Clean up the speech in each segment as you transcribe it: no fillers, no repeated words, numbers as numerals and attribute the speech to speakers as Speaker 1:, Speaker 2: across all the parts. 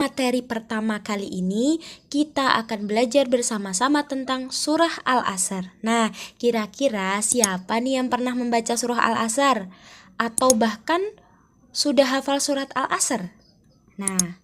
Speaker 1: Materi pertama kali ini kita akan belajar bersama-sama tentang surah Al-Asr. Nah, kira-kira siapa nih yang pernah membaca surah Al-Asr? Atau bahkan sudah hafal surat Al-Asr? Nah,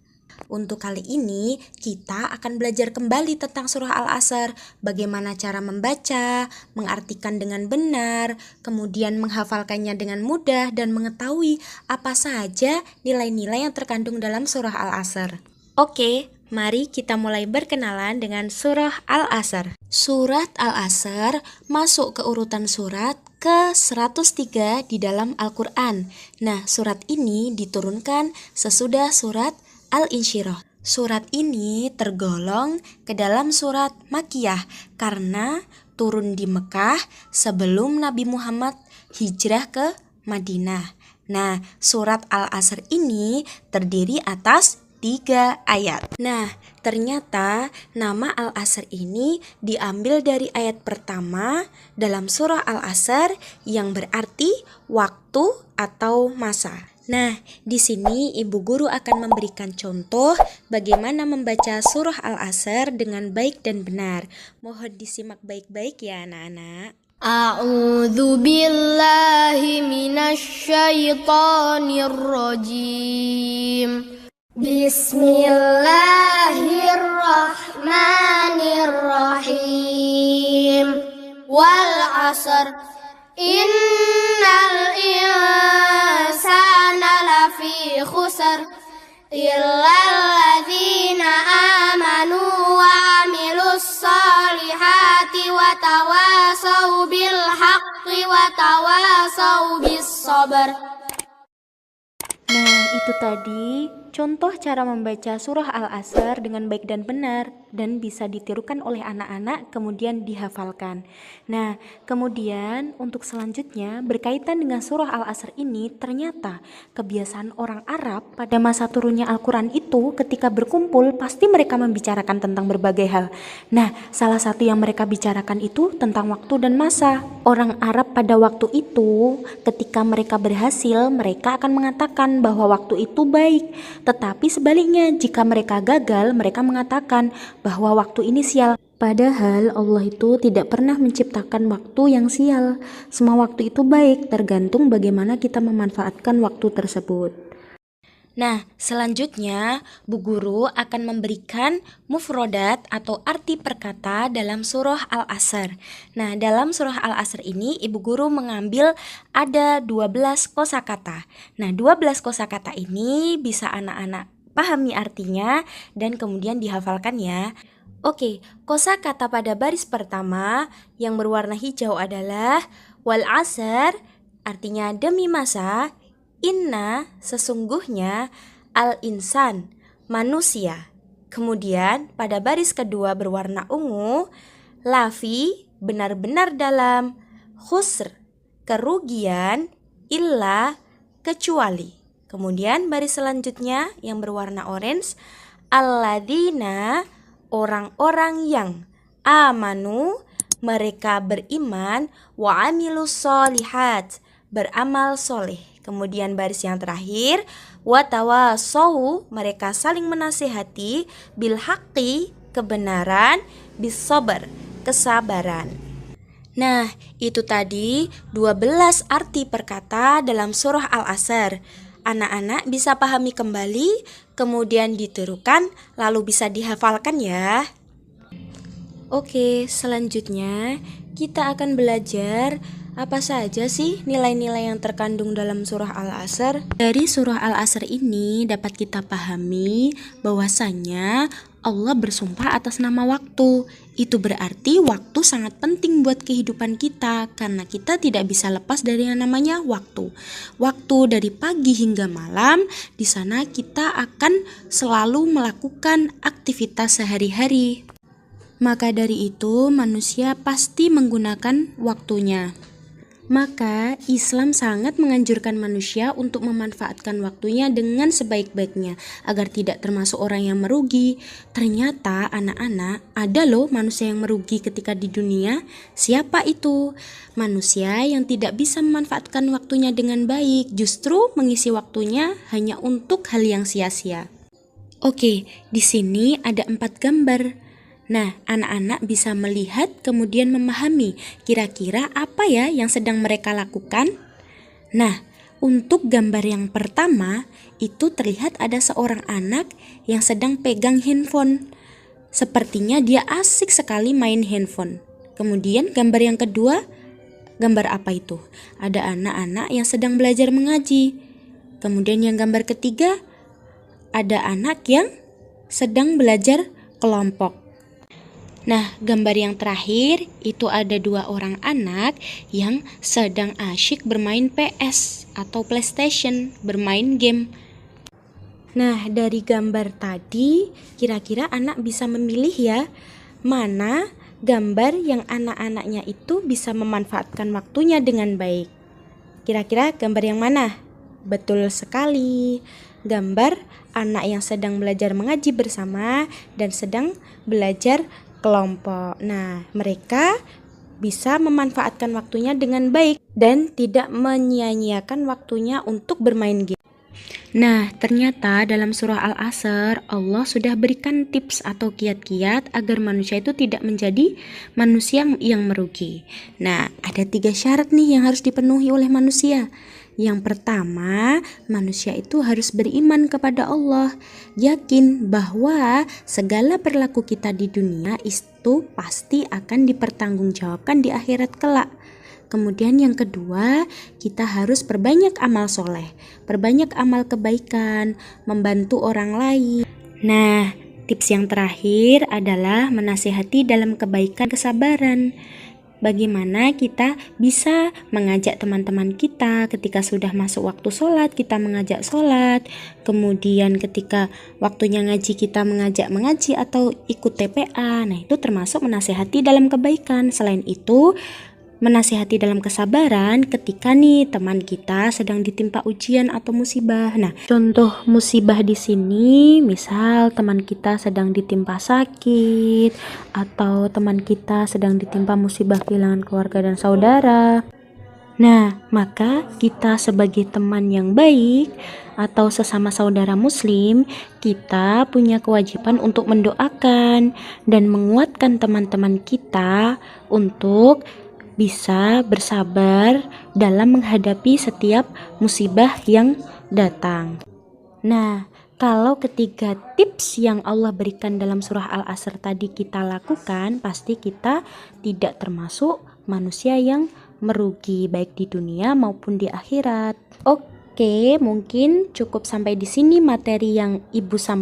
Speaker 1: untuk kali ini kita akan belajar kembali tentang surah Al-Asr, bagaimana cara membaca, mengartikan dengan benar, kemudian menghafalkannya dengan mudah dan mengetahui apa saja nilai-nilai yang terkandung dalam surah Al-Asr. Oke, mari kita mulai berkenalan dengan surah Al-Asr. Surat Al-Asr masuk ke urutan surat ke-103 di dalam Al-Quran. Nah, surat ini diturunkan sesudah surat Al-Insyirah. Surat ini tergolong ke dalam surat Makkiyah karena turun di Mekah sebelum Nabi Muhammad hijrah ke Madinah. Nah, surat Al-Asr ini terdiri atas 3 ayat. Nah, ternyata nama Al-Asr ini diambil dari ayat pertama dalam surah Al-Asr yang berarti waktu atau masa. Nah, di sini ibu guru akan memberikan contoh bagaimana membaca surah Al-Asr dengan baik dan benar. Mohon disimak baik-baik ya anak-anak.
Speaker 2: A'udzu billahi minasy syaithanir rajim. Bismillahirrahmanirrahim. Wal 'asr innal insana lafi khusr illal ladzina amanu wa 'amilus solihati wa tawasaw bil haqqi wa tawasaw bis sabr.
Speaker 1: Nah, itu tadi contoh cara membaca surah Al-Asr dengan baik dan benar dan bisa ditirukan oleh anak-anak kemudian dihafalkan. Nah, kemudian untuk selanjutnya berkaitan dengan surah Al-Asr ini, ternyata kebiasaan orang Arab pada masa turunnya Al-Quran itu ketika berkumpul pasti mereka membicarakan tentang berbagai hal. Nah, salah satu yang mereka bicarakan itu tentang waktu dan masa. Orang Arab pada waktu itu ketika mereka berhasil, mereka akan mengatakan bahwa waktu itu baik. Tetapi sebaliknya, jika mereka gagal, mereka mengatakan bahwa waktu ini sial. Padahal Allah itu tidak pernah menciptakan waktu yang sial. Semua waktu itu baik, tergantung bagaimana kita memanfaatkan waktu tersebut. Nah, selanjutnya Bu Guru akan memberikan mufrodat atau arti perkata dalam surah Al-Asr. Nah, dalam surah Al-Asr ini Ibu Guru mengambil ada 12 kosakata. Nah, 12 kosakata ini bisa anak-anak pahami artinya dan kemudian dihafalkan ya. Oke, kosakata pada baris pertama yang berwarna hijau adalah wal asr, artinya demi masa. Inna, sesungguhnya, al-insan, manusia. Kemudian pada baris kedua berwarna ungu, lafi, benar-benar dalam, khusr, kerugian, illa, kecuali. Kemudian baris selanjutnya yang berwarna orange, alladzina, orang-orang yang, amanu, mereka beriman, wa amilus solihat, beramal soleh. Kemudian baris yang terakhir, watawasau, mereka saling menasihati, bil haqqi, kebenaran, bis sabar, kesabaran. Nah, itu tadi 12 arti perkata dalam surah Al-Asr. Anak-anak bisa pahami kembali, kemudian ditirukan, lalu bisa dihafalkan ya. Oke, selanjutnya kita akan belajar apa saja sih nilai-nilai yang terkandung dalam surah Al-Asr? Dari surah Al-Asr ini dapat kita pahami bahwasannya Allah bersumpah atas nama waktu. Itu berarti waktu sangat penting buat kehidupan kita karena kita tidak bisa lepas dari yang namanya waktu. Waktu dari pagi hingga malam, di sana kita akan selalu melakukan aktivitas sehari-hari. Maka dari itu manusia pasti menggunakan waktunya. Maka Islam sangat menganjurkan manusia untuk memanfaatkan waktunya dengan sebaik-baiknya agar tidak termasuk orang yang merugi. Ternyata anak-anak, ada loh manusia yang merugi ketika di dunia. Siapa itu? Manusia yang tidak bisa memanfaatkan waktunya dengan baik, justru mengisi waktunya hanya untuk hal yang sia-sia. Oke, di sini ada 4 gambar. Nah, anak-anak bisa melihat kemudian memahami kira-kira apa ya yang sedang mereka lakukan. Nah, untuk gambar yang pertama itu terlihat ada seorang anak yang sedang pegang handphone. Sepertinya dia asik sekali main handphone. Kemudian gambar yang kedua, gambar apa itu? Ada anak-anak yang sedang belajar mengaji. Kemudian yang gambar ketiga, ada anak yang sedang belajar kelompok. Nah, gambar yang terakhir itu ada 2 orang anak yang sedang asyik bermain PS atau PlayStation, bermain game. Nah, dari gambar tadi kira-kira anak bisa memilih ya, mana gambar yang anak-anaknya itu bisa memanfaatkan waktunya dengan baik. Kira-kira gambar yang mana? Betul sekali, gambar anak yang sedang belajar mengaji bersama dan sedang belajar kelompok. Nah, mereka bisa memanfaatkan waktunya dengan baik dan tidak menyia-nyiakan waktunya untuk bermain game. Nah, ternyata dalam surah Al-Asr Allah sudah berikan tips atau kiat-kiat agar manusia itu tidak menjadi manusia yang merugi. Nah, ada 3 syarat nih yang harus dipenuhi oleh manusia. Yang pertama, manusia itu harus beriman kepada Allah, yakin bahwa segala perilaku kita di dunia itu pasti akan dipertanggungjawabkan di akhirat kelak. Kemudian yang kedua, kita harus perbanyak amal soleh, perbanyak amal kebaikan, membantu orang lain. Nah, tips yang terakhir adalah menasihati dalam kebaikan kesabaran. Bagaimana kita bisa mengajak teman-teman kita ketika sudah masuk waktu sholat, kita mengajak sholat. Kemudian ketika waktunya ngaji, kita mengajak mengaji atau ikut TPA. Nah, itu termasuk menasihati dalam kebaikan. Selain itu, menasihati dalam kesabaran ketika nih teman kita sedang ditimpa ujian atau musibah. Nah, contoh musibah di sini misal teman kita sedang ditimpa sakit atau teman kita sedang ditimpa musibah kehilangan keluarga dan saudara. Nah, maka kita sebagai teman yang baik atau sesama saudara muslim, kita punya kewajiban untuk mendoakan dan menguatkan teman-teman kita untuk bisa bersabar dalam menghadapi setiap musibah yang datang. Nah, kalau ketiga tips yang Allah berikan dalam surah Al-Asr tadi kita lakukan, pasti kita tidak termasuk manusia yang merugi baik di dunia maupun di akhirat. Oke, mungkin cukup sampai di sini materi yang Ibu sampaikan.